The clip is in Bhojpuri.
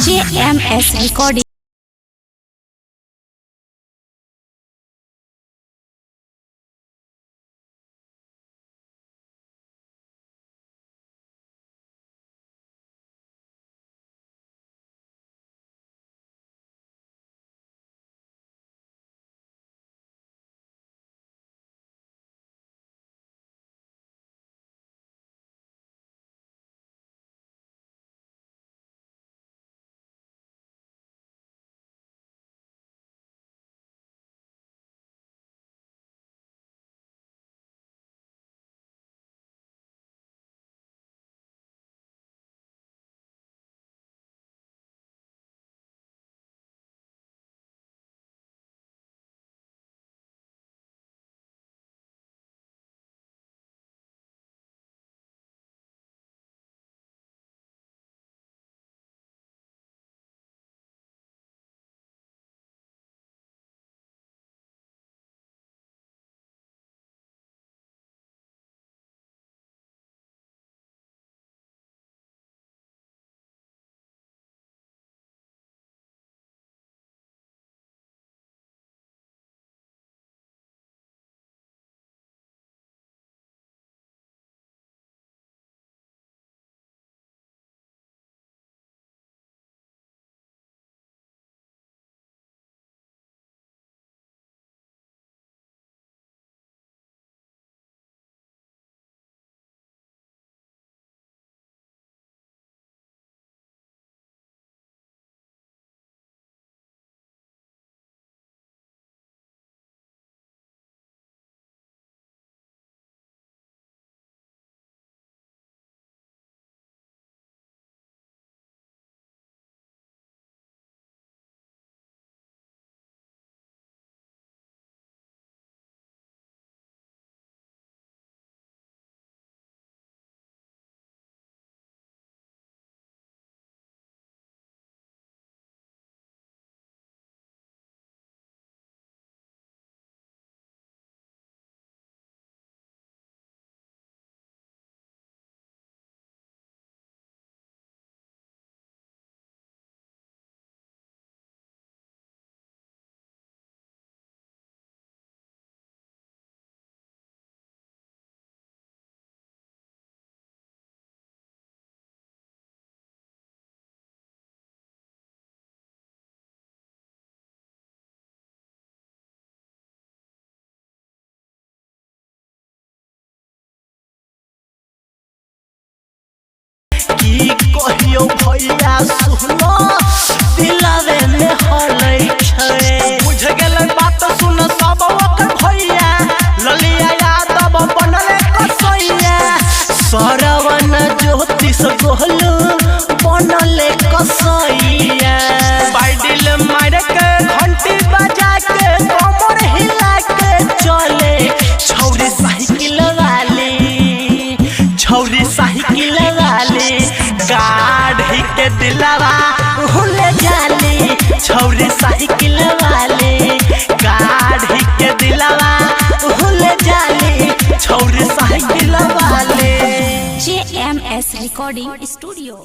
JMS Recording। की कहियो भैया सुनो दिलवे में हलै छै बुझ गेलन बात सुन सब ओकर भैया ललिया यादव बनले कसैया सरवन ज्योतिष गोलू बनले कसैया बाइडिल मार के घंटी बजा के कमर हिला के चले छौरी साइकिल वाली गाड़ी के दिलवा भूले जाली छौरी साइकिल वाली गाड़ी के दिलवा भूले जाली छौरी साइकिल वाली। JMS Recording Studio।